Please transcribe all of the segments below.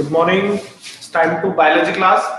Good morning. It's time to biology class.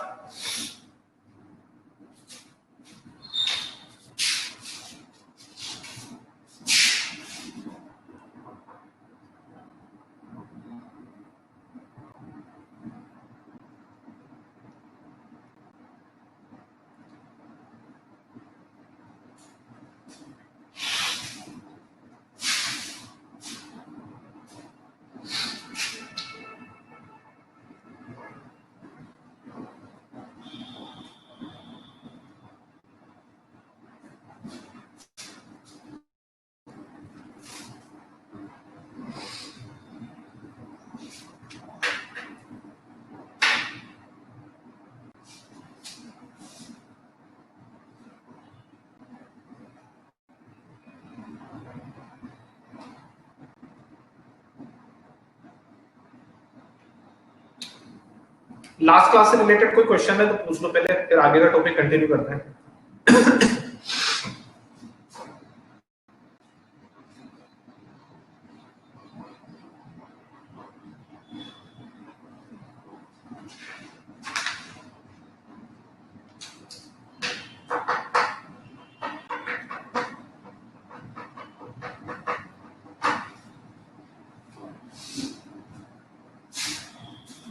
Last class से related कोई question है तो पूछ लो पहले, फिर आगे का टॉपिक कंटिन्यू करते हैं।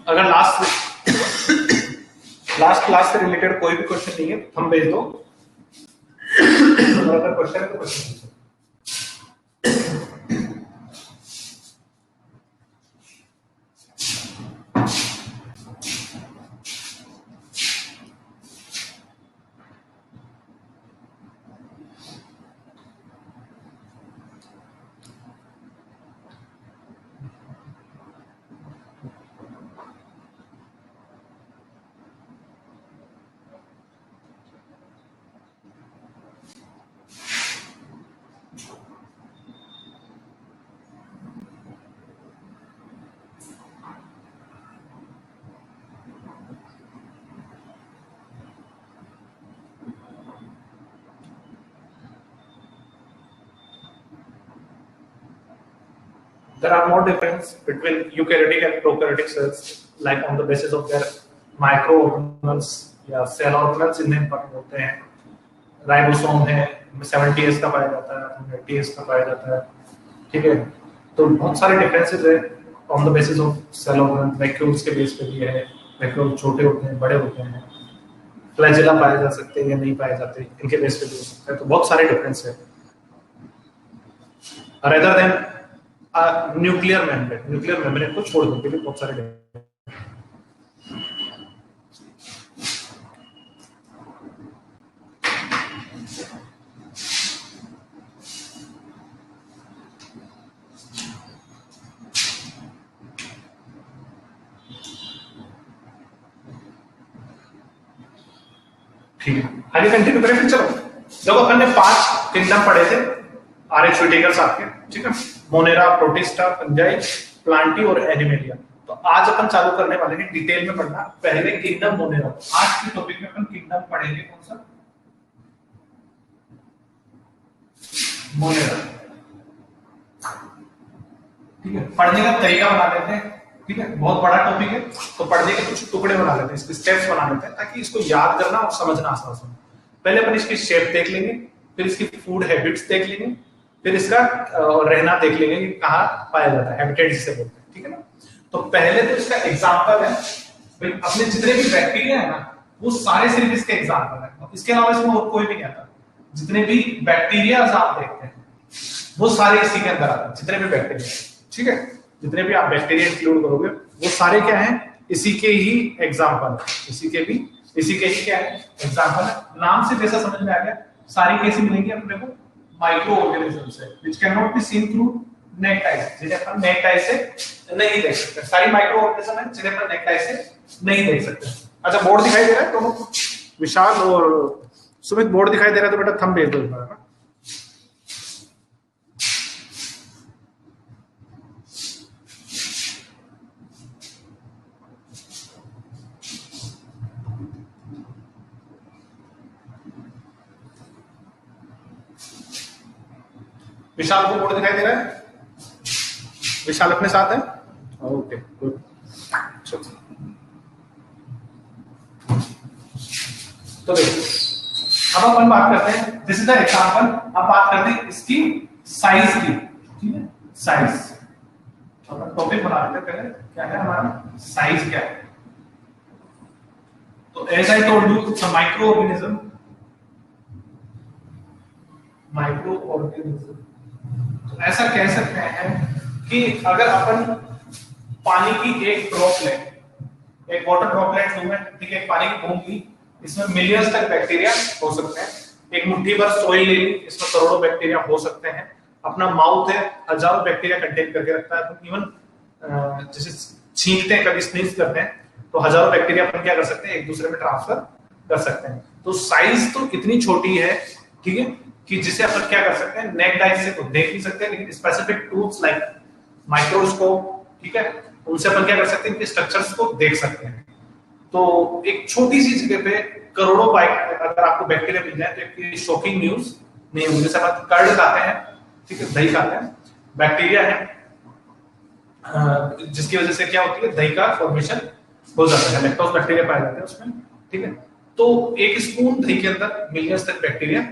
अगर लास्ट क्लास से रिलेटेड कोई भी क्वेश्चन नहीं है तो हम भेज दो। अगर क्वेश्चन है तो क्वेश्चन पूछो। There are more difference between eukaryotic and prokaryotic cells, like on the basis of their microorganelles या cell organelles इनमें इम्पोर्टेंट होते हैं। राइबोसोम है, 70S का पाया जाता है, 80S का पाया जाता है, ठीक है। तो बहुत सारे डिफरेंसेस है on the basis of cell organ. Vacuoles के बेस पे भी है, वैक्यूल छोटे होते हैं, बड़े होते हैं, फ्लैजेला पाए जा सकते हैं या नहीं पाए जाते, इनके बेस पे भी हो सकता है। तो बहुत सारे डिफरेंस है। अदर देन न्यूक्लियर मेम्ब्रेन को छोड़ देते हैं बहुत सारे ठीक है। आगे कंटिन्यू करें। फिर चलो देखो, अपन ने 5 किंगडम पढ़े थे RH विटेकर साहब के, ठीक है। मोनेरा, प्रोटिस्टा, फंजाई, प्लांटी और एनिमेलिया। तो आज अपन चालू करने वाले हैं डिटेल में पढ़ना। पहले किंगडम मोनेरा। आज के टॉपिक में अपन किंगडम पढ़ेंगे कौन सा? मोनेरा, ठीक है। पढ़ने का तरीका बना लेते हैं, ठीक है। बहुत बड़ा टॉपिक है तो पढ़ने के कुछ टुकड़े बना लेते हैं, इसके स्टेप्स बना लेते हैं ताकि इसको याद करना और समझना आसान हो। पहले अपन इसकी शेप देख लेंगे, फिर इसकी फूड हैबिट्स देख लेंगे, फिर इसका रहना देख लेंगे कि कहाँ पाया जाता है, हैबिटेट जिसे बोलते हैं, ठीक है ना। तो पहले तो इसका एग्जांपल है भाई, अपने जितने भी बैक्टीरिया है ना वो सारे सिर्फ इसके एग्जांपल है, इसके अलावा इसमें और कोई भी नहीं आता। जितने भी बैक्टीरिया आप देखते हैं वो सारे इसी के अंदर आते हैं, जितने भी बैक्टीरिया, ठीक है। जितने भी आप बैक्टीरिया इंक्लूड करोगे वो सारे क्या हैं, इसी के ही एग्जांपल है, इसी के ही क्या है, एग्जांपल है। नाम से जैसा समझ में आ गया। सारी कैसी मिलेंगी अपने को? माइक्रो ऑर्गेनिजम्स है which can not be seen through naked eyes, जिन्हें अपन नेक्ड आई से नहीं देख सकते। सारी माइक्रो ऑर्गेनिज्म है जिन्हें अपन नेक्ड आई से नहीं देख सकते। अच्छा, बोर्ड दिखाई दे रहा है दोनों? विशाल और सुमित बोर्ड दिखाई दे रहा है तो बेटा थंब भेज दो ना। विशाल को बोर्ड दिखाई दे रहा है? विशाल अपने साथ है? Okay good. तो देखो अब अपन बात करते हैं, दिस इज द एग्जांपल। अब बात करते हैं इसकी साइज की, ठीक है, साइज। अपन टॉपिक बना लेते हैं पहले, क्या है हमारा साइज क्या है। तो as I told you it's a micro organism, micro organism. तो ऐसा कह सकते हैं कि अगर अपन पानी की एक ड्रॉप लें, एक वाटर ड्रॉपलेट लूं मैं, ठीक है, पानी की बूंद ली, इसमें मिलियंस तक बैक्टीरिया हो सकते हैं। एक मुट्ठी भर सॉइल ले ली, इसमें करोड़ों बैक्टीरिया हो सकते हैं। अपना माउथ है, हजारों बैक्टीरिया कंटेन करके रखता है। तो इवन जैसे छींकते हैं, कभी स्नीज करते हैं, तो हजारों बैक्टीरिया अपन क्या कर सकते हैं, एक दूसरे में ट्रांसफर कर सकते हैं। तो साइज तो इतनी छोटी है, ठीक है, कि जिसे अपन क्या कर सकते हैं, नेक्ड आई से तो देख नहीं सकते, लेकिन स्पेसिफिक टूल्स लाइक माइक्रोस्कोप, ठीक है, उनसे अपन क्या कर सकते हैं, इनके स्ट्रक्चर्स को देख सकते हैं। तो एक छोटी सी जगह पे करोड़ों अगर आपको बैक्टीरिया मिल जाए तो एक शॉकिंग न्यूज नहीं होगी। जैसे अपन कर्ड खाते हैं, ठीक है, दही खाते हैं, बैक्टीरिया है जिसकी वजह से क्या होती है, दही का फॉर्मेशन हो जाता है, लैक्टोज बैक्टीरिया पाए जाते हैं उसमें, ठीक है। तो एक स्पून दही के अंदर मिलियंस तक बैक्टीरिया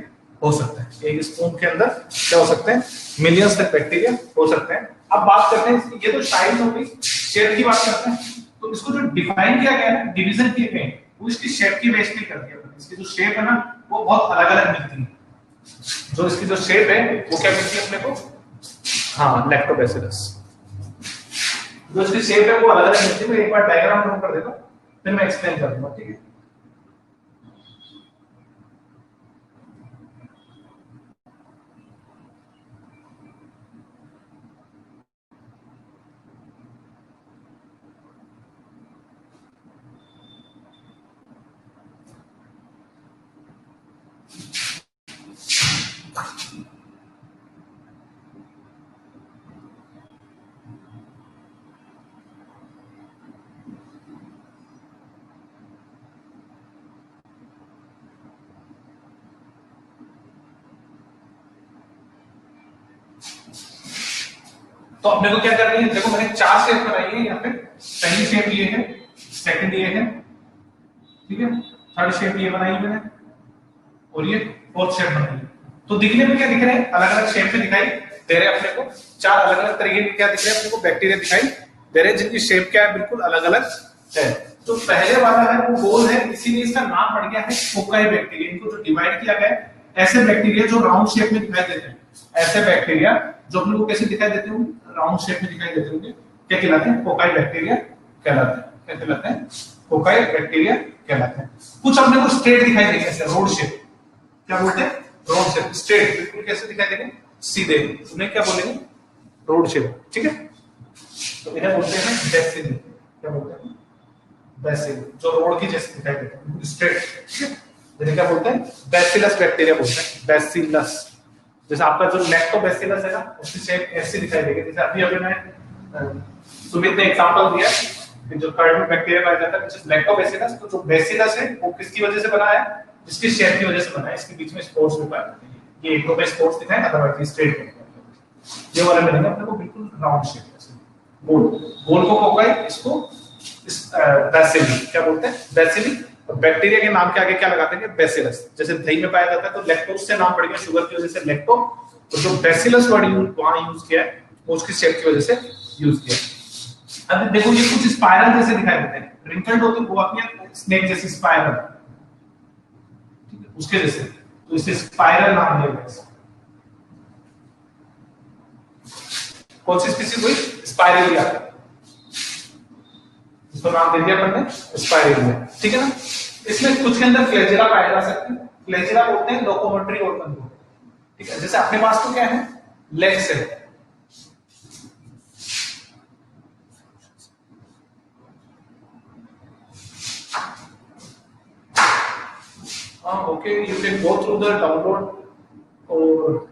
हो सकते हैं। एक स्पून के अंदर क्या हो सकते हैं, मिलियंस तक बैक्टीरिया हो सकते हैं। अब बात करते हैं, ये तो साइज हो गई, शेप की बात करते हैं। तो इसको जो डिफाइन किया गया है, डिवीजन किए गए, वो इसकी शेप की बेस पे कर दिया। इसकी जो शेप है ना, वो बहुत अलग अलग मिलती है। जो इसकी जो शेप है वो क्या मिलती है अपने को, हाँ, लैक्टोबैसिलस। जो इसकी शेप है वो अलग अलग मिलती है। मैं एक बार डायग्राम ड्रॉ कर देता हूं, फिर मैं एक्सप्लेन कर दूंगा, ठीक है। तो अपने को क्या करनी है, देखो मैंने 4 शेप बनाई है यहाँ पे। पहली शेप ये है, सेकंड ये है, ठीक है, थर्ड शेप ये बनाई मैंने, और ये फोर्थ शेप बनाई है। तो दिखने में क्या दिख रहे हैं, अलग अलग शेप में दिखाई दे रहे हैं अपने को। 4 अलग अलग तरीके के क्या दिख रहे हैं अपने को, बैक्टीरिया दिखाई दे रहे हैं, जिनकी शेप क्या है, बिल्कुल अलग अलग है। तो पहले वाला है वो गोल है, इसीलिए इसका नाम पड़ गया है फोकाई बैक्टीरिया। इनको जो डिवाइड किया गया है, ऐसे बैक्टीरिया जो राउंड शेप में दिखाई देते हैं, ऐसे बैक्टीरिया जो अपने को कैसे दिखाई देते हैं, राउंड शेप में दिखाई देते होंगे, क्या कहलाते हैं, फोकाई बैक्टीरिया कहलाते हैं। क्या कहलाते हैं, फोकाई बैक्टीरिया कहलाते हैं। कुछ अपने को स्ट्रेट दिखाई देंगे, ऐसे रोड शेप, क्या बोलते हैं, रोड शेप, स्ट्रेट, बिल्कुल कैसे दिखाई देंगे, सीधे, उन्हें क्या बोलेंगे, रोड शेप, ठीक है। तो इन्हें बोलते हैं बेसिल। क्या बोलते हैं, बेसिल, जो रोड की जैसे दिखाई देते हैं, स्ट्रेट, ठीक है। जिन्हें क्या बोलते हैं, बैसिलस बैक्टीरिया बोलते हैं, बैसिलस। जैसे आपका जो लैक्टोबैसिलस है ना, उसकी शेप ऐसी दिखाई देगी। जैसे अभी मैंने सुमित ने एग्जांपल दिया कि जो कर्ड में बैक्टीरिया पाया जाता है, which is lactobacillus, तो जो बैसिलस है वो किसकी वजह से बना है, इसकी शेप की वजह से बना है। इसके बीच में स्पोर्स भी पाए जाते हैं, ये एक दो में स्पोर्स दिखाए, अदरवाइज स्ट्रेट में। ये वाला मिलेगा अपने को बिल्कुल राउंड शेप, ऐसे गोल, गोल को फोकाई, इसको बैसिली क्या बोलते हैं, बैसिली। और बैक्टीरिया के नाम के आगे क्या लगाते हैं, बैसिलस। जैसे दही में पाया जाता है तो लैक्टोज से नाम पड़ गया, शुगर की वजह से लैक्टो। तो जो बैसिलस वर्ड वहां यूज किया है, वो उसकी शेप की वजह से यूज किया है। अब देखो ये कुछ स्पाइरल जैसे दिखाई देते हैं, रिंकल्ड होते हैं, वो अपनी स्नेक जैसी स्पाइरल, ठीक है, उसके जैसे, तो इसे स्पाइरल नाम दिया गया। कौन सी स्पीसीज हुई, स्पाइरेलिया, इसको नाम दे दिया अपन ने स्पाइरेलिया, ठीक है ना। इसमें कुछ के अंदर फ्लैजेला पाया जा सकते हैं। फ्लैजेला बोलते हैं लोकोमोटरी ऑर्गन को, ठीक है। जैसे अपने पास तो क्या है, लेग्स है, okay, you can go through the download, or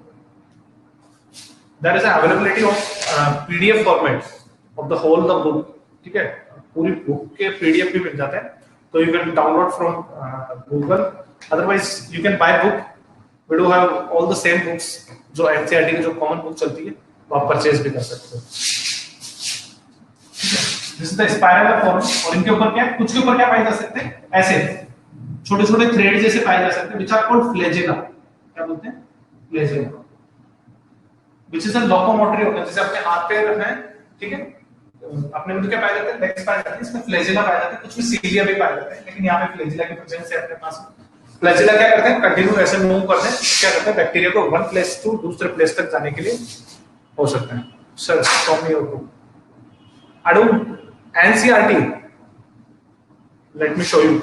there is an availability of PDF format of the whole the book, ठीक है। पूरी बुक के PDF भी मिल जाते हैं, तो you can download from Google, otherwise you can buy book. We do have all the same books जो NCERT की जो कॉमन बुक चलती है, तो आप परचेज भी कर सकते हो। This is the spiral form, और इनके ऊपर क्या, कुछ के ऊपर क्या पाए जा सकते हैं, ऐसे छोटे छोटे थ्रेड जैसे पाए जा सकते हैं, विच आर कॉल्ड फ्लैजेला। क्या बोलते हैं? Flagella, which is a locomotory organ. जैसे अपने हाथ पैर हैं, ठीक है, अपने में तो क्या पाए जाते हैं? लेग्स पाए जाते हैं, इसमें फ्लैजेला पाए जाते हैं, कुछ में सीलिया भी पाए जाते हैं, लेकिन यहाँ पे फ्लैजेला की प्रेजेंस है अपने पास। फ्लैजेला क्या करते हैं? कंटिन्यू ऐसे मूव करते हैं, क्या करते हैं? बैक्टीरिया को वन प्लेस टू दूसरे प्लेस तक जाने के लिए हो सकता है। सर टॉमी और टू अडू NCERT, let me show you.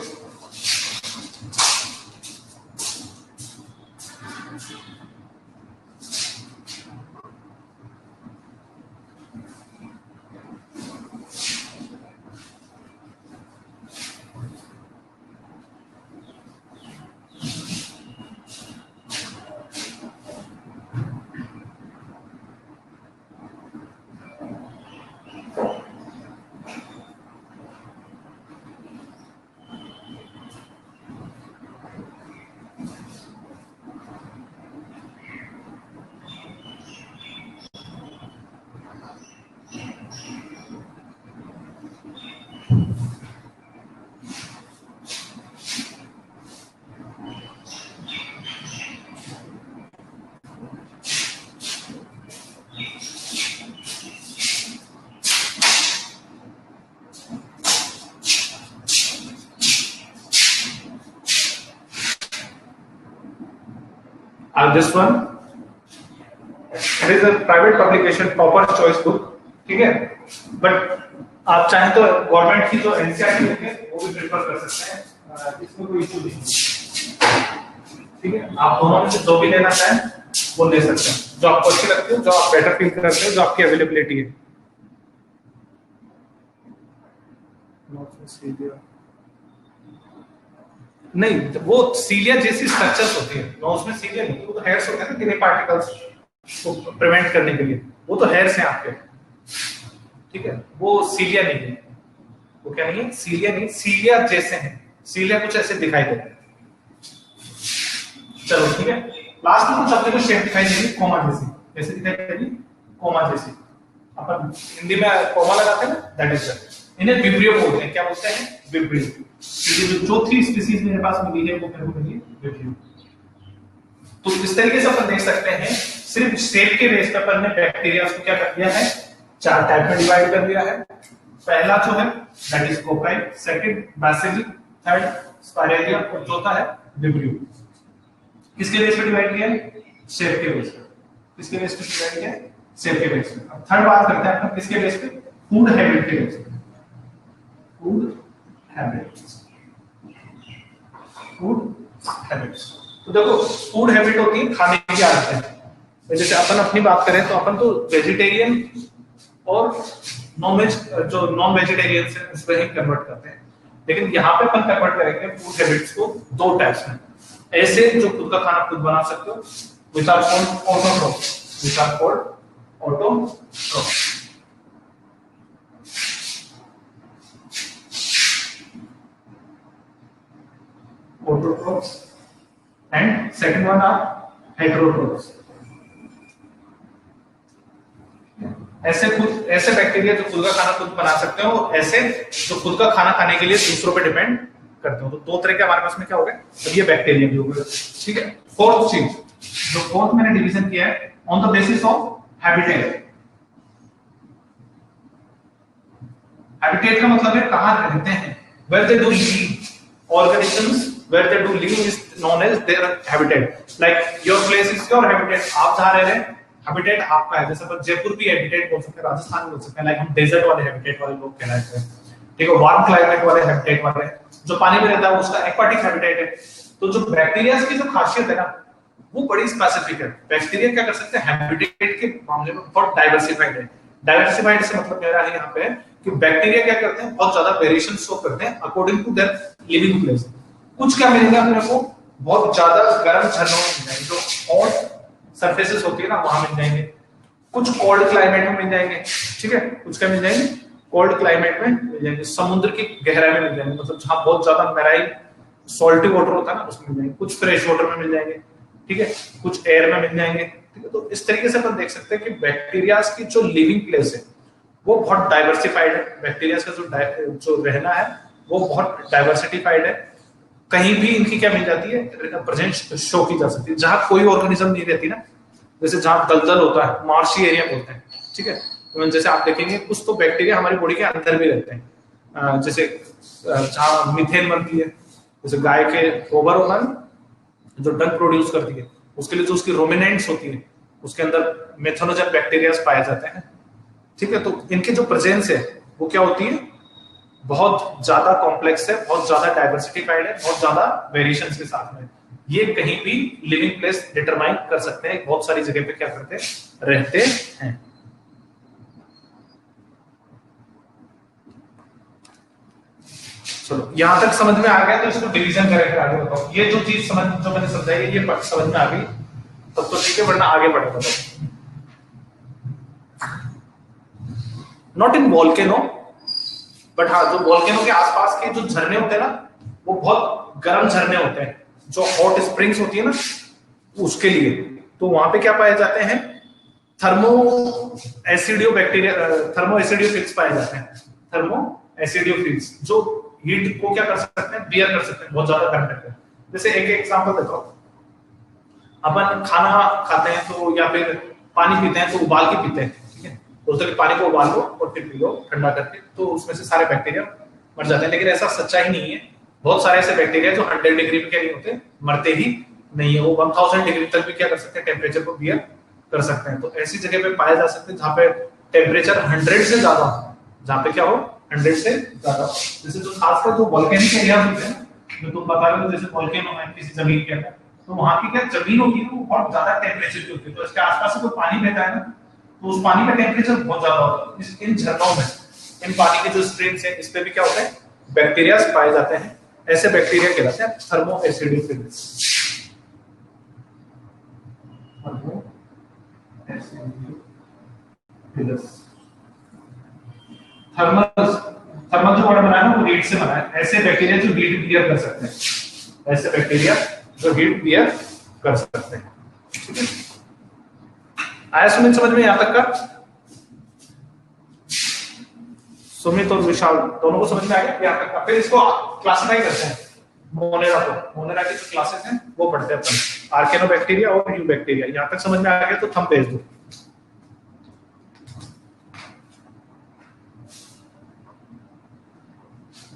This one, it is a private publication, proper choice book, ठीक है, बट आप चाहें तो गवर्नमेंट की जो एनसीईआरटी बुक है वो भी प्रेफर कर सकते हैं, इसमें कोई इशू नहीं, ठीक है। आप दोनों में से जो भी लेना चाहें वो ले सकते हैं, जो आपको अच्छी लगती है, जो आप बेटर फील करते हो, जो आपकी अवेलेबिलिटी है। नहीं, वो सीलिया जैसी स्ट्रक्चर्स होती है, नोज में सीलिया नहीं, वो तो हेयर्स होते हैं ना, टिनी पार्टिकल्स को प्रिवेंट करने के लिए, वो तो हेयर्स हैं आपके, ठीक है, वो सीलिया नहीं है। वो क्या नहीं है? सीलिया नहीं, सीलिया जैसे हैं, सीलिया कुछ ऐसे दिखाई देते हैं। चलो ठीक है, लास्ट में कुछ अपने को शेप दिखाई देगी कोमा जैसी, कैसे दिखाई देगी? कोमा जैसी। अपन हिंदी में कोमा लगाते हैं ना, दैट इज दैट। इन्हें विब्रियो बोलते हैं। क्या बोलते हैं? विब्रियो। ये जो चौथी स्पीसीज मेरे पास मिली है वो मेरे को मिली विब्रियो। तो इस तरीके से अपन देख सकते हैं, सिर्फ शेप के बेस पर अपन ने बैक्टीरिया को क्या कर दिया है? 4 टाइप में डिवाइड कर दिया है। पहला जो है that is cocci, second bacilli, third spirilla और चौथा है विब्रियो। किसके बेस पे डिवाइड किया है? शेप के बेस पे। किसके बेस पे डिवाइड किया है? शेप के बेस पे। अब थर्ड बात करते हैं अपन किसके बेस पे? फूड हैबिट के बेस पे। Food habits, food habits. तो देखो, फूड हैबिट होती है खाने की आदतें। तो जैसे अपन अपनी बात करें तो अपन तो वेजिटेरियन और नॉन वेज, जो नॉन वेजिटेरियन से उसमें ही कन्वर्ट करते हैं, लेकिन यहाँ पे अपन कन्वर्ट करेंगे फूड हैबिट्स को 2 टाइप्स में। ऐसे जो खुद का खाना खुद बना सकते हो, which are called autotrophs, which are called autotrophs। Autotrophs and second one are heterotrophs। ऐसे बैक्टीरिया जो खुद का खाना खुद बना सकते हो, ऐसे जो खुद का खाना खाने के लिए दूसरों पे डिपेंड करते हो। तो 2 तरह के हमारे पास में क्या हो गए? तो ये बैक्टीरिया भी हो गए, ठीक है। फोर्थ चीज, जो फोर्थ मैंने डिवीजन किया है on the basis of habitat. Habitat का मतलब है कहां रहते हैं, where they do live. Organisms where they do live is known as their habitat. Like your place is your habitat. आप जहां रह रहे हैं हैबिटेट आपका है। जैसे अपन जयपुर भी हैबिटेट बोल सकते हैं, राजस्थान बोल सकते हैं। लाइक हम डेजर्ट वाले हैबिटेट वाले लोग कहलाते हैं, ठीक है। वार्म क्लाइमेट वाले हैबिटेट वाले, जो पानी में रहता है उसका एक्वाटिक हैबिटेट है। तो जो बैक्टीरिया की जो खासियत है ना, वो बड़ी स्पेसिफिक है। बैक्टीरिया क्या कर सकते हैं? हैबिटेट के मामले में बहुत डाइवर्सिफाइड है। डाइवर्सिफाइड से मतलब मेरा है यहाँ पे कि बैक्टीरिया क्या करते हैं? बहुत ज्यादा वेरिएशन शो करते हैं according to their living place. कुछ क्या मिलेगा अपने को? बहुत ज्यादा गर्म झरनों में मिल जाएंगे, जो हॉट सरफेसेस होती है ना, वहां मिल जाएंगे। कुछ कोल्ड क्लाइमेट में मिल जाएंगे, ठीक है। कुछ क्या मिल जाएंगे? कोल्ड क्लाइमेट में मिल जाएंगे। समुद्र की गहराई में मिल जाएंगे, मतलब जहां बहुत ज्यादा मैराइन सॉल्टी वाटर होता है ना, उसमें मिल जाएंगे। कुछ फ्रेश वाटर में मिल जाएंगे, ठीक है। कुछ एयर में मिल जाएंगे, ठीक है। तो इस तरीके से अपन देख सकते हैं कि बैक्टीरिया की जो लिविंग प्लेस है वो बहुत डाइवर्सिफाइड है। बैक्टीरिया का जो रहना है वो बहुत डाइवर्सिफाइड है। कहीं भी इनकी क्या मिल जाती है, प्रेजेंस शो की जा सकती है। जहां कोई ऑर्गेनिज्म नहीं रहती ना, जैसे जहां दलदल होता है, मार्शी एरिया बोलते हैं, ठीक है, तो जैसे आप देखेंगे कुछ तो बैक्टीरिया हमारी बॉडी के अंदर भी रहते हैं, जैसे जहां मीथेन बनती है, जैसे गाय के गोबर होगा ना जो डंग प्रोड्यूस करती है, उसके लिए जो उसकी रोमिनेंट्स होती है उसके अंदर मेथनोजन बैक्टीरिया पाए जाते हैं, ठीक है। तो इनके जो प्रेजेंस है वो क्या होती है, बहुत ज्यादा कॉम्प्लेक्स है, बहुत ज्यादा डाइवर्सिफाइड है, बहुत ज्यादा वेरिएशंस के साथ में ये कहीं भी लिविंग प्लेस डिटरमाइन कर सकते हैं, बहुत सारी जगह पे क्या करते हैं, रहते हैं। चलो यहां तक समझ में आ गया, तो इसको डिवीजन करके आगे बताओ। ये जो चीज समझ जो मैंने समझाई ये समझ में आ गई तब तो ठीक है, वरना आगे बढ़े बताओ। नॉट इन वॉल्केनो, बट हाँ जो वॉल्केनो के आसपास के जो झरने होते हैं ना, वो बहुत गर्म झरने होते हैं, जो हॉट स्प्रिंग्स होती है ना उसके लिए, तो वहां पे क्या पाए जाते हैं, थर्मो एसिडियोबैक्टीरिया, थर्मो एसिडियोफिल्स पाए जाते हैं, थर्मो एसिडियोफिल्स जो हीट को क्या कर सकते हैं, बियर कर सकते हैं, बहुत ज्यादा गर्म करते हैं। जैसे एक एग्जांपल देखो, अपन खाना खाते हैं तो या फिर पानी पीते हैं तो उबाल के पीते हैं, ठीक है, तो उसके पानी को उबाल लो और फिर पी लो ठंडा करके, तो उसमें से सारे बैक्टीरिया मर जाते हैं। लेकिन ऐसा सच्चा ही नहीं है, बहुत सारे ऐसे बैक्टीरिया जो 100 डिग्री पे क्या नहीं होते, मरते ही नहीं है, वो 1000 डिग्री तक भी क्या कर सकते हैं, टेम्परेचर को बियर कर सकते हैं। तो ऐसी जगह पे पाए जा सकते हैं जहां पे टेम्परेचर 100 से ज्यादा हो, जहां पे क्या हो 100 से ज्यादा। जैसे जो खासकर जो वोल्केनिक एरिया होते हैं, जो तुम बता रहे हो जैसे वोल्केनो है किसी जमीन के अंदर, तो वहां की क्या जमीन होती है वो बहुत ज्यादा टेम्परेचर की होती है, तो इसके आसपास से कोई पानी बहता है ना, तो उस पानी का टेम्परेचर बहुत ज्यादा होता है। इन झरनों में इन पानी के जो स्ट्रीम्स है इस पे भी क्या होता है, बैक्टीरिया पाए जाते हैं, ऐसे बैक्टीरिया कहलाते हैं थर्मो एसिडियोफिल्स। थर्मल, थर्मल जो वर्ड बना है ना वो हीट से बना है, ऐसे बैक्टीरिया जो हीट बियर कर सकते हैं, ऐसे बैक्टीरिया जो हीट बियर कर सकते हैं, ठीक है। आया सुमित समझ में यहां तक का? सुमित और विशाल दोनों को समझ में आ गया यहां तक का? फिर इसको क्लासिफाई करते हैं, मोनेरा को, मोनेरा की जो क्लासेस हैं वो पढ़ते हैं अपन, आर्केनोबैक्टीरिया और यूबैक्टीरिया। यहां तक समझ में आ गया तो थंब भेज दो।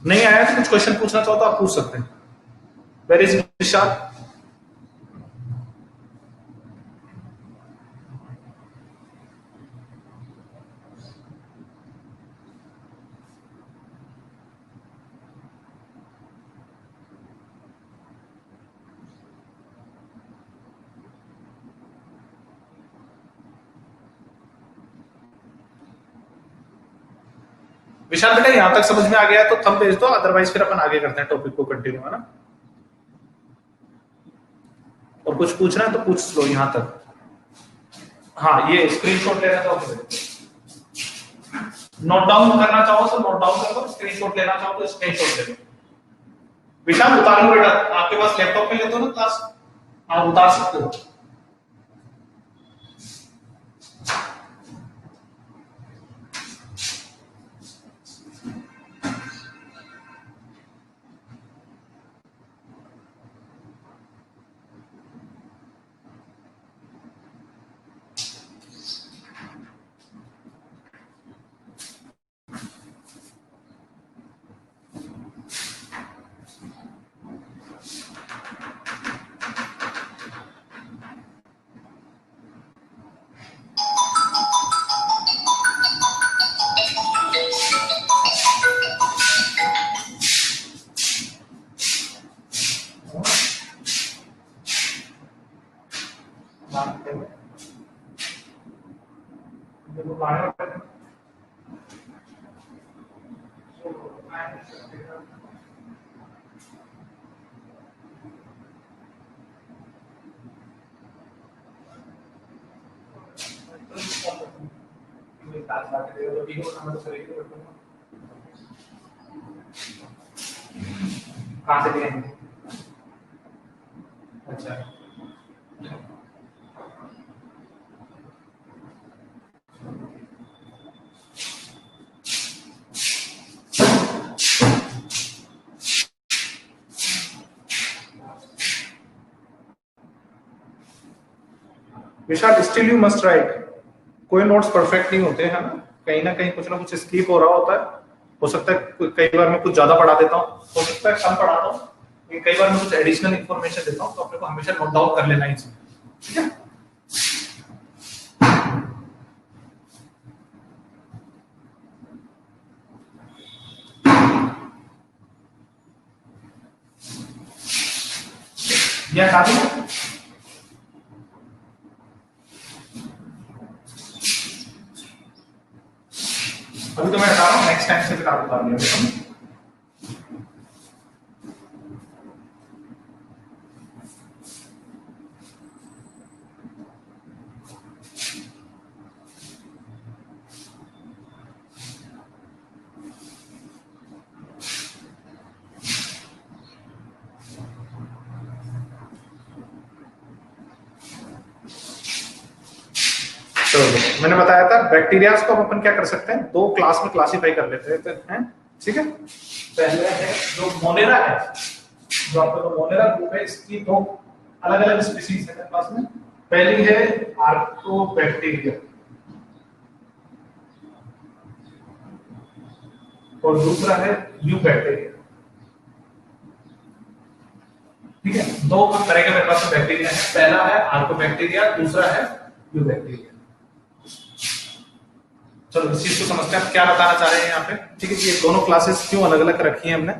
नहीं आया तो कुछ क्वेश्चन पूछना चाहो तो आप पूछ सकते हैं। वेयर इज विशाल? विशाल बेटा यहां तक समझ में आ गया तो थंब भेज दो, अदरवाइज फिर अपन आगे करते हैं टॉपिक को कंटिन्यू, है ना। और कुछ पूछना है तो पूछ लो यहां तक। हाँ ये स्क्रीनशॉट लेना चाहो तो नोट डाउन करना चाहो तो नोट डाउन कर लो, स्क्रीनशॉट लेना चाहो तो स्क्रीनशॉट ले लो। विशाल उतार लो बेटा, आपके पास लैपटॉप में लेते हो ना क्लास, आप उतार सकते हो। कहां से लिए? अच्छा विशाल स्टिल यू मस्ट राइट। कोई नोट्स परफेक्ट नहीं होते हैं ना, कहीं ना कहीं कुछ ना कुछ स्किप हो रहा होता है। हो सकता है कई बार मैं कुछ ज्यादा पढ़ा देता हूँ, हो सकता है कम पढ़ाता हूँ, कई बार मैं कुछ एडिशनल इंफॉर्मेशन देता हूँ, तो अपने को हमेशा नोट डाउन कर लेना ही चाहिए, ठीक है। यह हटा दूं? अभी तो मैं हटा रहा हूँ, नेक्स्ट टाइम से फिर आप बता दिया। तो मैंने बताया था बैक्टीरिया को अपन क्या कर सकते हैं, दो क्लास में क्लासिफाई कर लेते हैं, ठीक है। पहले है जो मोनेरा है, जो आपका जो मोनेरा ग्रुप है, इसकी दो अलग अलग स्पीशीज है पास में। पहली है आर्कोबैक्टीरिया और दूसरा है यूबैक्टीरिया, ठीक है। दो तरह के मेरे पास बैक्टीरिया है, पहला है आर्कोबैक्टीरिया, दूसरा है यूबैक्टीरिया। चलो इस चीज को समझते हैं, क्या बताना चाह रहे हैं यहाँ पे, ठीक है। ये दोनों क्लासेस क्यों अलग अलग रखी हैं हमने,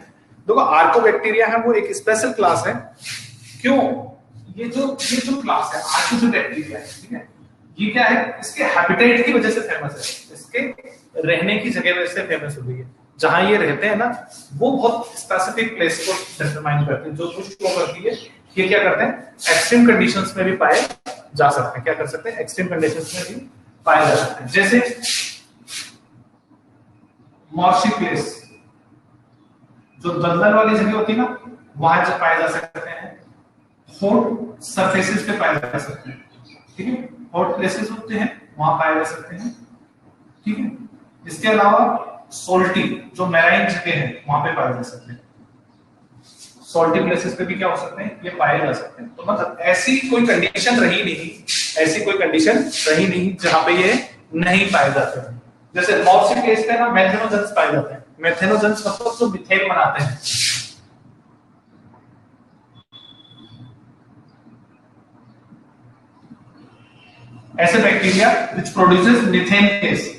देखो आर्कोबैक्टीरिया है वो एक स्पेशल क्लास है। क्यों? ये जो क्लास है आर्को जो बैक्टीरिया है, ठीक है, ये क्या है, इसके हैबिटेट की वजह से फेमस है, इसके रहने की जगह वजह से फेमस हो गई है। जहां ये रहते हैं ना, वो बहुत स्पेसिफिक प्लेस को डिटरमाइन करते हैं, जो शो करती है ये क्या करते हैं, एक्सट्रीम कंडीशंस में भी पाए जा सकते हैं। क्या कर सकते हैं, एक्सट्रीम कंडीशंस में भी पाए जा सकते हैं। जैसे मॉर्सी प्लेस, जो दलदल वाली जगह होती है ना, वहां जब पाए जा सकते हैं। हॉट सरफेसेस पे पाए जा सकते हैं, ठीक है, हॉट प्लेसेस होते हैं वहां पाए जा सकते हैं, ठीक है। इसके अलावा सोल्टी जो मैराइन जगह है वहां पे पाए जा सकते हैं। सोल्टी प्लेसेस पे भी क्या हो सकते हैं, ये पाए जा सकते हैं। तो मतलब ऐसी कोई कंडीशन रही नहीं, ऐसी कोई कंडीशन रही नहीं जहां पे ये नहीं पाए जाते हैं। जैसे मॉर्सी प्लेस पे ना मेथेनोजेंस पाए जाते हैं। मेथेनोजेंस मतलब जो मिथेन बनाते हैं, ऐसे bacteria which produces methane gas.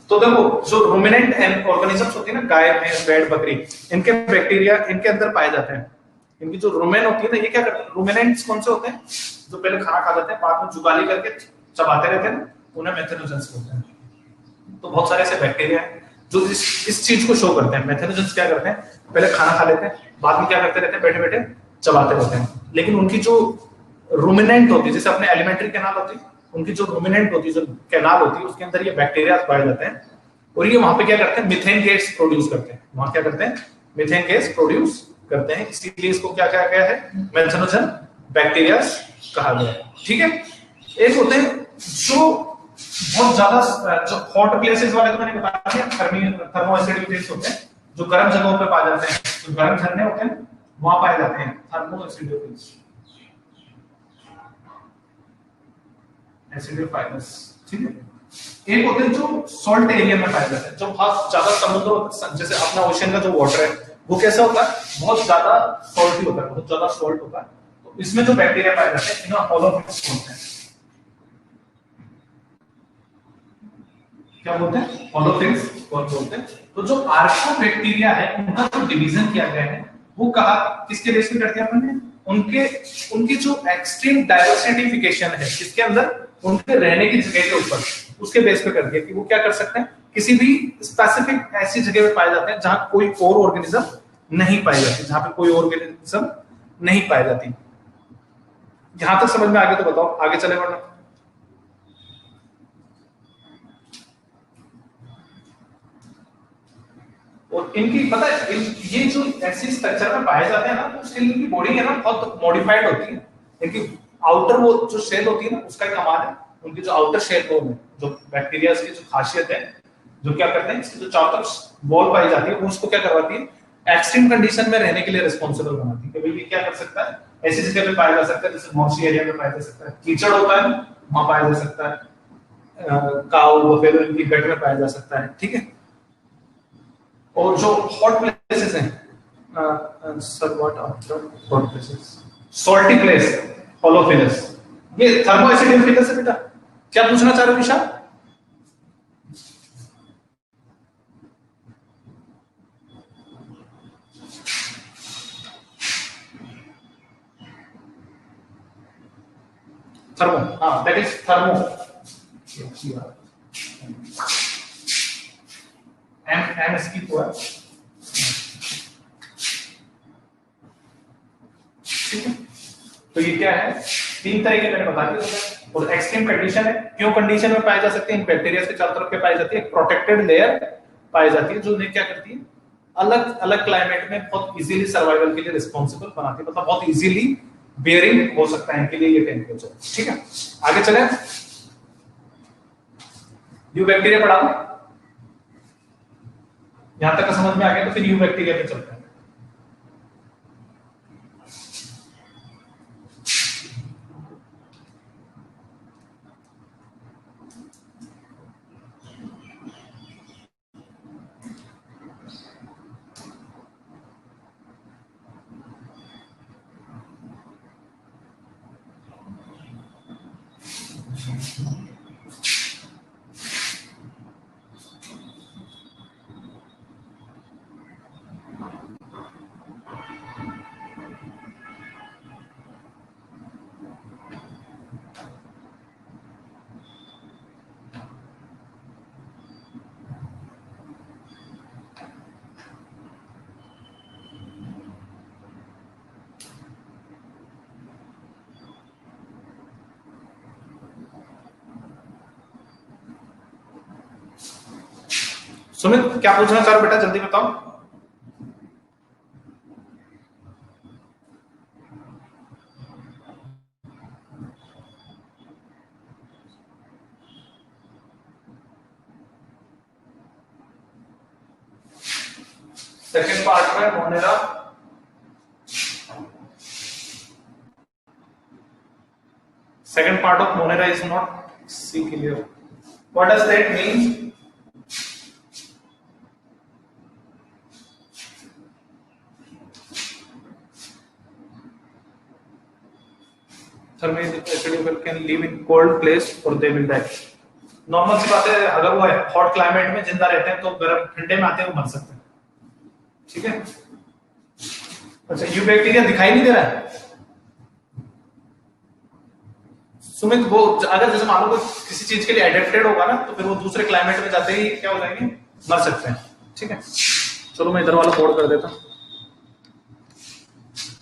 तो देखो जो रूमिनेंट एंड ऑर्गेनिजम्स होती है ना, गाय भैंस भेड़ बकरी, इनके बैक्टीरिया इनके अंदर पाए जाते हैं। इनकी जो रूमेन होती है ना, ये क्या करते हैं, रूमिनेंट्स कौन से होते हैं, जो पहले खाना खा जाते हैं बाद में जुगाली करके चबाते रहते हैं, उन्हें मेथेनोजेंस बोलते हैं। तो बहुत सारे ऐसे बैक्टीरिया हैं जो इस चीज को शो करते हैं। मेथेनोजेंस क्या करते हैं, पहले खाना खा लेते हैं, बाद में क्या करते रहते हैं, बैठे बैठे चबाते रहते हैं। लेकिन उनकी जो रूमिनेंट होती है, जैसे अपने एलिमेंट्री कैनाल होती है, उनकी जो रूमिनेंट होती है, जो कैनाल होती है, उसके अंदर ये बैक्टीरिया पाए जाते हैं और ये वहां पे क्या करते हैं, मीथेन गैस प्रोड्यूस करते हैं। वहां क्या करते हैं, मीथेन गैस प्रोड्यूस करते हैं, इसीलिए इसको क्या कहा गया है, मेथेनोजन बैक्टीरिया कहा गया है, ठीक है। एक होते हैं जो बहुत ज्यादा जो हॉट प्लेसेस वाले, तो मैंने बता दिया, थर्मो एसिडिक होते हैं, जो गर्म जगहों पे पाए जाते हैं, जो गर्म झरने होते हैं वहां पाए जाते हैं थर्मो एसिडोफाइलस, ठीक है। एक होते हैं जो सॉल्ट एरिया में पाए जाते हैं, जो बहुत ज्यादा समुद्र, जैसे अपना ओशन का जो वाटर है वो कैसा होता है, बहुत ज्यादा सॉल्टी होता है, बहुत ज्यादा सॉल्ट होता है। तो इसमें जो बैक्टीरिया पाए जाते हैं इन्हें होलोफिल्स बोलते हैं। क्या बोलते हैं, होलोफिल्स बोलते हैं। तो जो आर्कोबैक्टीरिया है उनका जो डिवीजन किया गया है वो कहा किसके बेस पे करते हैं अपन ने, उनकी जो एक्सट्रीम डाइवर्सिफिकेशन है इसके अंदर, उनके रहने की जगह के ऊपर, उसके बेस पे कर दिया कि वो क्या कर सकते हैं, किसी भी स्पेसिफिक ऐसी जगह पे पाए जाते हैं जहां कोई और ऑर्गेनिज्म नहीं पाई जाती, जहां पे कोई ऑर्गेनिज्म नहीं पाई जाती। यहां तक समझ में आ गया तो बताओ आगे चले वरना। और इनकी पता है ये जो ऐसी स्ट्रक्चर में पाए जाते हैं ना, तो उसके लिए इनकी बॉडी है ना बहुत मॉडिफाइड होती है। इनकी आउटर वो जो शेल होती है ना, उसका ही कमाल है। उनकी जो आउटर शेल है, जो बैक्टीरिया की जो खासियत है, जो क्या करते हैं, इसकी जो चारों तरफ वॉल पाई जाती है, वो उसको क्या करवाती है, एक्सट्रीम कंडीशन में रहने के लिए रिस्पॉन्सिबल बनाती है। कि भाई ये क्या कर सकता है, ऐसी जगह पे पाया जा सकता है जैसे मॉर्सी एरिया में पाया जा सकता है। कीचड़ होता है वहां पाया जा सकता है, काऊ बफेलो इनकी गट में पाया जा सकता है, ठीक है। और जो हॉट प्लेसेस हैं, sir what are hot places, salty place, halophilus, ये थर्मो एसिडिफिलस है बेटा। क्या पूछना चाह रहे हो विशाल? थर्मो, हाँ दैट इज थर्मो, एम इसकी तो है, ठीक है। तो ये क्या है, तीन तरह के मैंने बता दिए। और एक्सट्रीम कंडीशन है, क्यों कंडीशन में पाए जा सकते हैं, बैक्टीरिया के चारों तरफ के पाई जाती है, एक प्रोटेक्टेड लेयर पाई जाती है जो उन्हें क्या करती है, अलग अलग क्लाइमेट में बहुत इजीली सर्वाइवल के लिए रिस्पॉन्सिबल बनाती है, मतलब बहुत इजीली बेयरिंग हो सकता है इनके लिए ये टेम्परेचर, ठीक है। आगे चले, यू बैक्टीरिया पढ़ा दो, यहां तक का समझ में आ गया तो फिर यू बैक्टीरिया पे चलते हैं। सुमित क्या पूछना चाह रहे बेटा, जल्दी बताओ। सेकेंड पार्ट में Monera, second part of Monera is not see clear. What does that mean? Thermal acidifier can live in cold place or they will die. Normal सी बात है, अगर वो हॉट क्लाइमेट में जिंदा रहते हैं तो गर्म ठंडे में आते हैं वो मर सकते हैं, ठीक है। अच्छा, यू बैक्टीरिया दिखाई नहीं दे रहा है सुमित? वो अगर जैसे मान लो किसी चीज के लिए एडेप्टेड होगा ना तो फिर वो दूसरे क्लाइमेट में जाते ही क्या हो जाएंगे, मर सकते हैं, ठीक है। चलो मैं इधर वाला बोर्ड कर देता हूं।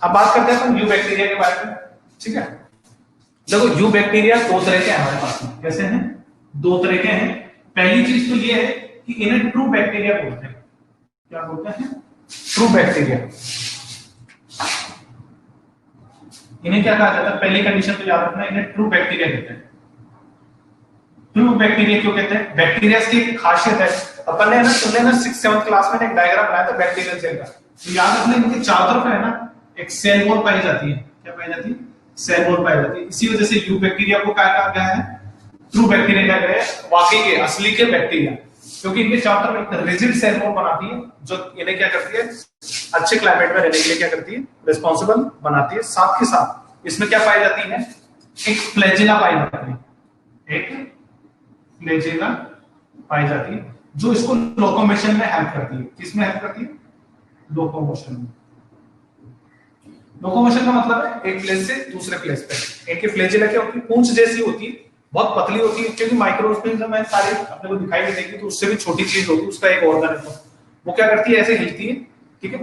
अब बात करते हैं यू बैक्टीरिया के बारे में, ठीक है। देखो यू बैक्टीरिया दो तरह के हमारे पास में, कैसे हैं, दो तरह के हैं। पहली चीज तो ये है कि इन्हें ट्रू बैक्टीरिया बोलते हैं। क्या बोलते हैं? True bacteria. इन्हें क्या कहा जाता है, पहली कंडीशन तो याद रखना, इन्हें ट्रू बैक्टीरिया कहते हैं। ट्रू बैक्टीरिया क्यों कहते हैं? बैक्टीरिया की एक खासियत है, अपन ने ना तुमने ना 6th 7th क्लास में एक डायग्राम बनाया था बैक्टीरियल सेल का, तो याद रखना इनके चारों तरफ है ना एक सेल वॉल पाई जाती है। क्या पाई जाती है? सेल वॉल पाई जाती है। इसी वजह से यू बैक्टीरिया को क्या कहा गया है, ट्रू बैक्टीरिया कहा गया है, वाकई के असली के बैक्टीरिया, क्योंकि इनके चारों तरफ एक रिजिड सेल वॉल बनाती है जो इन्हें क्या करती है, अच्छे क्लाइमेट में रहने के लिए क्या करती है, रिस्पॉन्सिबल बनाती है। साथ के साथ इसमें क्या पाई जाती है, एक फ्लैजिला पाई जाती है, एक फ्लैजिला पाई जाती है जो इसको लोकोमोशन में हेल्प करती है। किसमें हेल्प करती है? लोकोमोशन में। लोकोमोशन का मतलब है एक प्लेस से दूसरे प्लेस पे। इनकी फ्लैजिला क्या होती है, पूंछ जैसी होती है, बहुत पतली होती है, क्योंकि माइक्रोस्कोप में सारी अपने को दिखाई नहीं देगी, तो उससे भी छोटी चीज होगी, उसका एक ऑर्गन है, वो क्या करती है, ऐसे हिलती है, ठीक है।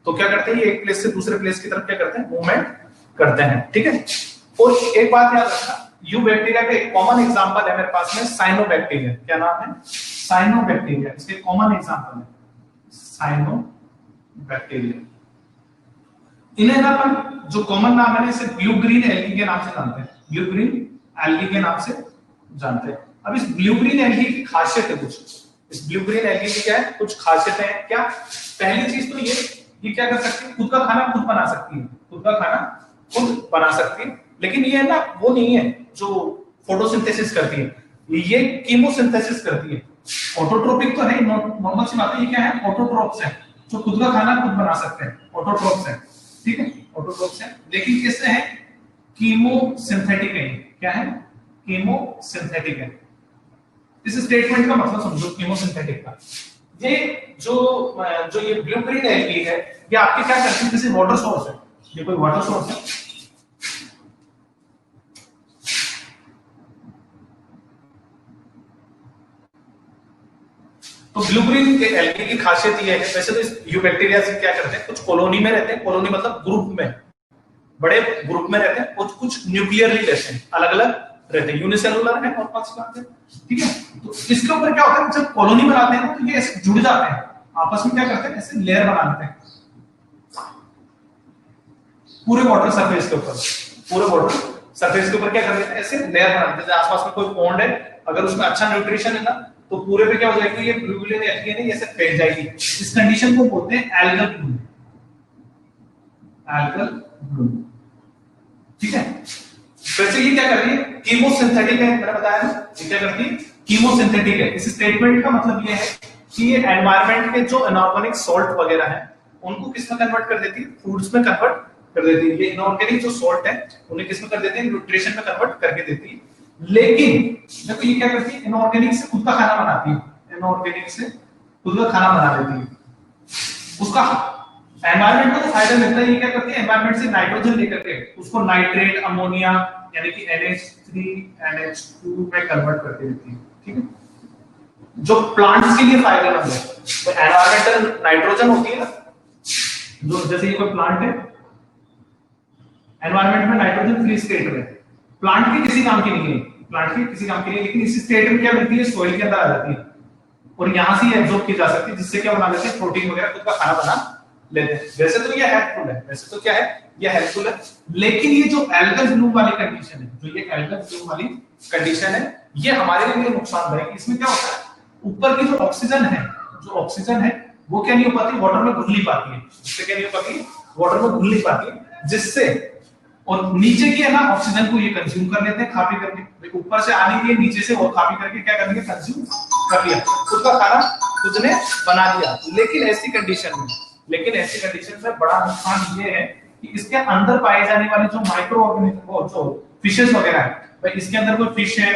तो क्या करते हैं, एक प्लेस से दूसरे प्लेस की तरफ क्या करते हैं, मूवमेंट करते हैं, ठीक है। और एक बात याद रखना, यू बैक्टीरिया का एक कॉमन एग्जांपल है मेरे पास में, साइनोबैक्टीरिया। क्या नाम है? साइनोबैक्टीरिया। इसके कॉमन एग्जांपल है साइनोबैक्टीरिया। इन्हें ना अपन जो कॉमन नाम है इसे ब्लू ग्रीन एल्गी के नाम से जानते हैं, ब्लू ग्रीन एल्गी के नाम से जानते हैं। अब इस ब्लू ग्रीन एल्गी की खासियत है कुछ, इस ब्लू ग्रीन एल्गी की क्या है, कुछ खासियतें हैं। क्या? पहली चीज तो ये क्या कर सकती है, खुद का खाना खुद बना सकती है, खुद का खाना खुद बना सकती है। लेकिन ये है ना वो नहीं है जो फोटोसिंथेसिस करती है, ये कीमोसिंथेसिस करती है। ऑटोट्रोपिक तो है, नॉर्मल सी बात है, ये क्या है, ऑटोट्रोप्स है, जो खुद का खाना खुद बना सकते हैं, ऑटोट्रोप्स है, ठीक है, ऑटोट्रोप्स है। लेकिन किससे है, कीमोसिंथेटिक है, क्या है, कीमोसिंथेटिक है। इस स्टेटमेंट का मतलब समझो, कीमोसिंथेटिक का, ये जो ये ब्लू ग्रीन एल्गी है, ये आपके क्या करती है, जैसे वाटर सोर्स है, ये कोई वाटर सोर्स है, तो ब्लू ग्रीन एल्गी की खासियत ये है, वैसे तो इस यूबैक्टीरिया से क्या करते हैं, कुछ कॉलोनी में रहते हैं, कॉलोनी मतलब ग्रुप में, बड़े ग्रुप में रहते हैं, कुछ कुछ न्यूक्लियरली रहते हैं, अलग अलग रहते हैं, यूनिसेलुलर है और पांच है, ठीक है। तो इसके ऊपर क्या होता है, जब कॉलोनी बनाते हैं तो ये ऐसे जुड़ जाते हैं आपस में, क्या करते हैं, ऐसे लेयर बना लेते हैं पूरे वाटर सरफेस के ऊपर, पूरे वाटर सरफेस के ऊपर क्या कर देते हैं, ऐसे लेयर बना देते हैं। आसपास में कोई पॉन्ड है, अगर उसमें अच्छा न्यूट्रिशन है ना, तो पूरे पे क्या हो जाएगी, ये ब्लू ग्रीन एल्गी है, ऐसे फैल जाएगी। इस कंडीशन को बोलते हैं एल्गल ब्लूम, एल्गल ब्लूम, ठीक है। वैसे ये क्या कर रही है, कीमोसिंथेटिक है, मैंने बताया ना, ये क्या करती है, कीमोसिंथेटिक है। इस स्टेटमेंट का मतलब ये है कि ये एनवायरनमेंट के जो इनऑर्गेनिक सॉल्ट वगैरह हैं, उनको किसमें कन्वर्ट कर देती है, फूड्स में कन्वर्ट कर देती है। ये इनऑर्गेनिक जो सॉल्ट है, उन्हें किसमें कर देते हैं, न्यूट्रिशन में कन्वर्ट करके देती है। लेकिन देखो ये क्या करती है, इनऑर्गेनिक से खुद का खाना बनाती है, इनऑर्गेनिक से खुद का खाना बना देती है। उसका एनवायरनमेंट को तो फायदा मिलता है, ये क्या करती है, एनवायरनमेंट से नाइट्रोजन लेकर के उसको नाइट्रेट अमोनिया यानी कि NH3 NH2 में कन्वर्ट करके देती है, ठीक है, जो प्लांट्स के लिए फायदेमंद है। तो एनवायरमेंटल नाइट्रोजन होती है ना, जो जैसे ये कोई प्लांट है, एनवायरनमेंट में नाइट्रोजन फ्री स्टेट में, प्लांट के किसी काम की नहीं है, प्लांट के किसी काम की नहीं, लेकिन इसी स्टेट में क्या मिलती है, सॉइल के अंदर आ जाती है और यहां से एब्जॉर्ब की जा सकती है, जिससे क्या बना लेते हैं, प्रोटीन वगैरह खुद का खाना बना लेते हैं। वैसे तो ये हेल्पफुल है, वैसे तो क्या है, ये हेल्पफुल है, लेकिन ये जो एल्गल ब्लूम वाली कंडीशन है, जो ये एल्गल ब्लूम वाली कंडीशन है, ये हमारे लिए नुकसानदायक है। इसमें क्या होता है, ऊपर की जो ऑक्सीजन है, जो ऑक्सीजन है वो क्या नहीं हो पाती, वाटर में घुल नहीं पाती है, जिससे क्या नहीं हो पाती, वाटर में घुल नहीं पाती है, जिससे, और नीचे की है ना, ऑक्सीजन को ये कंज्यूम कर लेते हैं खा पी करके, ऊपर से आने के लिए नीचे से और खा पी करके क्या करेंगे, कंज्यूम कर लिया, उसका खाना खुद ने बना लिया। लेकिन ऐसी कंडीशन में बड़ा नुकसान ये है कि इसके अंदर पाए जाने वाले जो माइक्रो ऑर्गेनिज्म, जो फिशेस वगैरह है, भाई इसके अंदर कोई फिश है,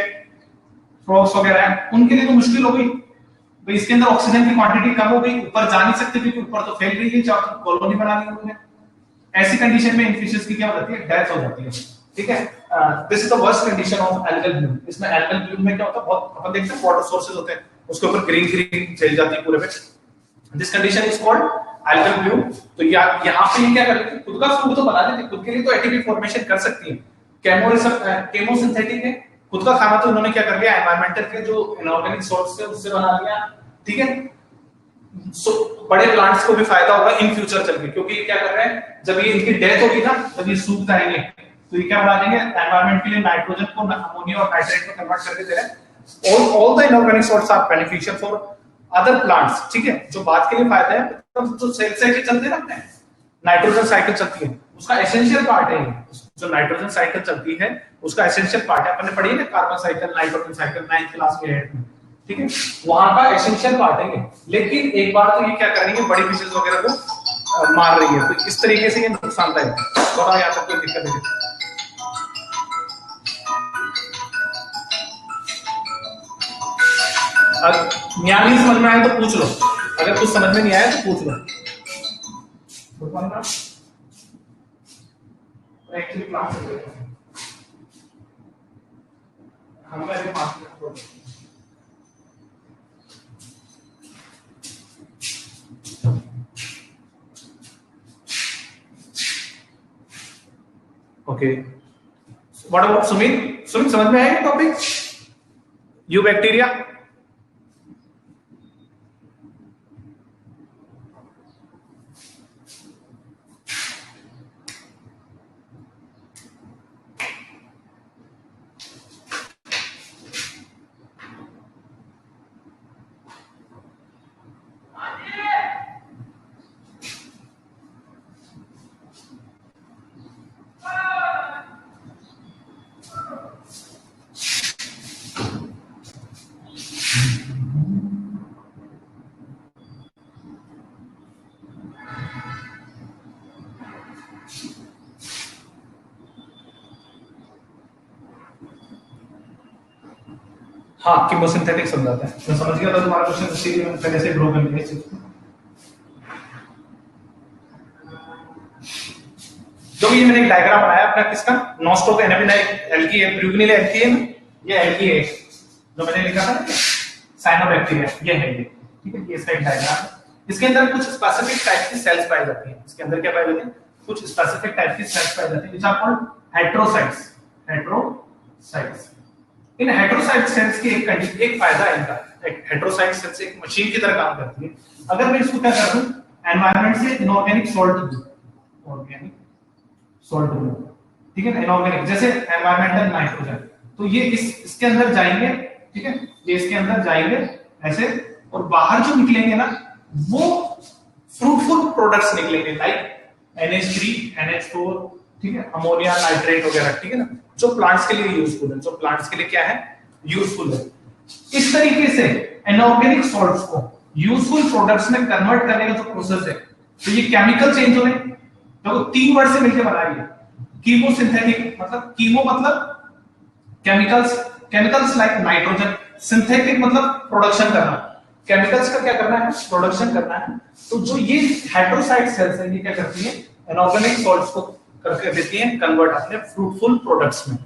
फ्रॉग्स वगैरह है, उनके लिए तो मुश्किल हो गई, भाई इसके अंदर ऑक्सीजन की क्वांटिटी कम हो गई, ऊपर जा नहीं सकते क्योंकि ऊपर तो फैल रही है, चाहे कॉलोनी बना ली उन्होंने। ऐसी कंडीशन में इन फिशेस की क्या हो जाती है, डेथ हो जाती है, ठीक है। This is the worst condition of algal Bloom. इसमें एल्गल ब्लूम में क्या होता है, बहुत अपन देखते हैं वाटर सोर्सेज होते हैं, उसके ऊपर ग्रीन ग्रीन चल जाती है पूरे पे, this condition is called algal Bloom. तो यहाँ पे ये क्या कर लेती है, खुद का फूड तो बना लेती है, खुद के लिए तो एटीपी फॉर्मेशन कर सकती है, केमोसिंथेटिक है, खुद का खाना तो इन्होंने क्या कर लिया, एनवायरमेंटल के जो इनऑर्गेनिक सोर्स थे उससे बना लिया, ठीक है। बड़े प्लांट्स को भी फायदा होगा इन फ्यूचर चल के, क्योंकि ये क्या कर रहे हैं, जब ये इनकी डेथ होगी ना, जब ये सूख जाएंगे, तो ये क्या बना देंगे, एनवायरमेंट के लिए नाइट्रोजन को अमोनिया और नाइट्रेट में कन्वर्ट करके दे रहे हैं। All the inorganic salts are beneficial for other plants, ठीक है, जो बात के लिए फायदा है, तो जो सेल साइकिल चलते रहते हैं, नाइट्रोजन साइकिल चलती है, उसका एसेंशियल पार्ट है, जो नाइट्रोजन साइकिल चलती है उसका एसेंशियल पार्ट है, अपन ने पढ़ी है ना, carbon cycle, nitrogen cycle 9th class में, ठीक है, वहां का एसेंशियल पार्ट है। लेकिन एक बार तो ये क्या कर रही है, बड़ी फिशेस वगैरह को मार रही है, तो इस तरीके से ये नुकसानदायक है, थोड़ा यहाँ तक कोई दिक्कत नहीं। यहाँ नहीं समझ में आया तो पूछ लो, अगर कुछ समझ में नहीं आया तो पूछ लो। एक्चुअली क्लास हम मेरे पास okay, what about Sumit? Sumit समझ में आया टॉपिक, यू बैक्टीरिया? हाँ कीमोसिंथेटिक समझाता है, मैं समझ गया था तुम्हारा क्वेश्चन, इसीलिए मैंने पहले से ड्रॉ कर लिया इस चीज को। जो ये मैंने एक डायग्राम बनाया अपना किसका, नॉस्ट्रो का एनाबिना एल्की है, ब्रूगनिल एल्की है ना, ये एल्की है जो मैंने लिखा था ना साइनोबैक्टीरिया, ये है ये, ठीक है, ये इसका एक डायग्राम है। इसके अंदर कुछ स्पेसिफिक टाइप की सेल्स पाई जाती हैं, इसके अंदर क्या पाई जाती है, कुछ स्पेसिफिक टाइप की सेल्स पाई जाती है which are called heterocytes. Heterocytes, इन हेटेरोसाइट सेल्स की एक फायदा है इनका, एक हेटेरोसाइट सेल्स एक मशीन की तरह काम करती है। अगर मैं इसको क्या कर दूं, एनवायरनमेंट से इनऑर्गेनिक सॉल्ट दूं, ऑर्गेनिक सॉल्ट दूं, ठीक है ना, इनऑर्गेनिक जैसे एनवायरमेंटल नाइट्रोजन, तो ये इसके अंदर जाएंगे, ठीक है, ये इसके अंदर जाएंगे ऐसे, और बाहर जो निकलेंगे ना वो फ्रूटफुल प्रोडक्ट्स निकलेंगे, लाइक NH3 NH4, ठीक है, अमोनिया नाइट्रेट वगैरह, ठीक है ना, जो प्लांट्स के लिए यूजफुल है, जो प्लांट्स के लिए क्या है, यूजफुल है। इस तरीके से इनऑर्गेनिक सॉल्ट्स को यूजफुल प्रोडक्ट्स में कन्वर्ट करने का जो प्रोसेस है, तो ये केमिकल चेंज होने, तो 3 वर्ड से मिलकर बनाई है। कीमोसिंथेटिक मतलब, कीमो मतलब chemicals, chemicals like nitrogen, synthetic मतलब प्रोडक्शन करना, केमिकल्स का क्या करना है, प्रोडक्शन करना है। तो जो ये हेटेरोसाइट सेल्स है, ये क्या करती है, इनऑर्गेनिक सॉल्ट्स को करके देती हैं कन्वर्ट अपने फ्रूटफुल प्रोडक्ट्स में,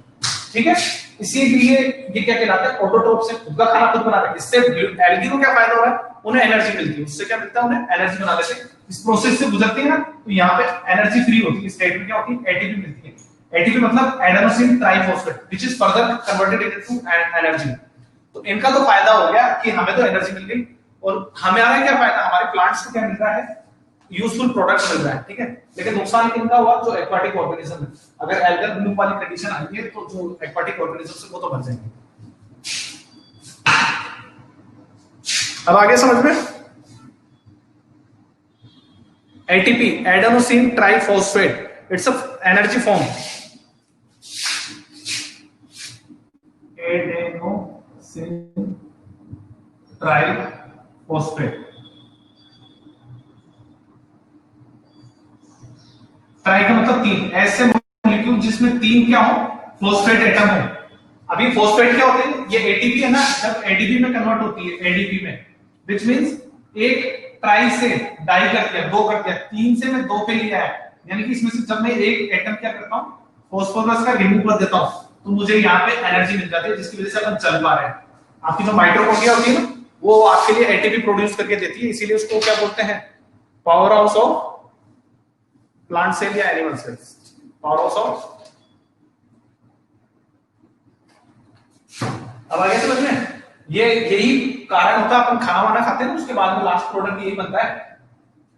ठीक है। इसीलिए ये क्या कहलाता है, ऑटोट्रोफ से खुद का खाना खुद बना रहे हैं। इससे एल्गी को क्या फायदा हो रहा है, उन्हें एनर्जी मिलती है, उससे क्या मिलता है, उन्हें एनर्जी बना लेते हैं। इस प्रोसेस से गुजरती है ना, तो यहाँ पे एनर्जी फ्री होती है, स्टेट में क्या होती है, एटीपी मिलती है। एटीपी मतलब adenosine triphosphate, which is further converted into energy. तो इनका तो फायदा हो गया कि हमें तो एनर्जी मिल गई, और हमारा क्या फायदा, हमारे प्लांट्स को क्या मिल रहा है, यूजफुल प्रोडक्ट्स मिल रहा है, ठीक है। लेकिन नुकसान किनका हुआ, जो एक्वाटिक ऑर्गेनिज्म है, अगर एल्गल ब्लूम वाली कंडीशन आई है तो जो एक्वाटिक ऑर्गेनिज्म से वो तो मर जाएंगे। अब आगे समझ में, ATP adenosine triphosphate, it's a energy form, adenosine triphosphate, try का मतलब 3, ऐसे मॉलिक्यूल जिसमें 3 क्या हो, फॉस्फेट एटम हो। अभी फॉस्फेट क्या होते हैं, ये एटीपी है ना, जब एडीपी में कन्वर्ट होती है, एडीपी में, व्हिच मींस एक ट्राई से डाई कर दिया, 2 कर दिया, 3 से मैं 2 पे लिया है, यानी कि इसमें से जब मैं एक एटम क्या करता हूं, फॉस्फोरस का रिमूव कर देता हूं, तो मुझे यहाँ पे एनर्जी मिल जाती है, जिसकी वजह से अपन चल पा रहे हैं। आपकी जो माइटोकॉन्ड्रिया होती है ना, वो आपके लिए एटीपी प्रोड्यूस करके देती है, इसीलिए उसको क्या बोलते हैं, power house of plant cell या animal cells, power house of. अब आगे समझ में, ये यही कारण होता है, अपन खाना वाना खाते हैं ना, उसके बाद में लास्ट प्रोडक्ट यही बनता है,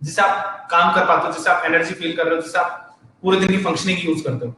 जिससे आप काम कर पाते हो, जिससे आप एनर्जी फील कर रहे हो, जिससे आप पूरे दिन की फंक्शनिंग यूज करते हो।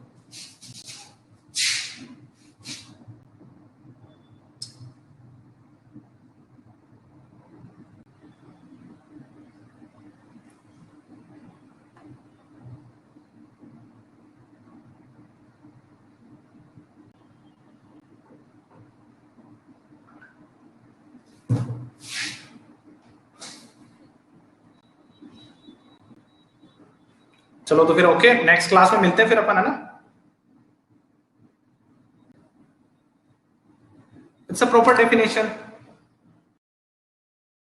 चलो तो फिर ओके, नेक्स्ट क्लास में मिलते हैं फिर अपन, है ना। It's a proper definition.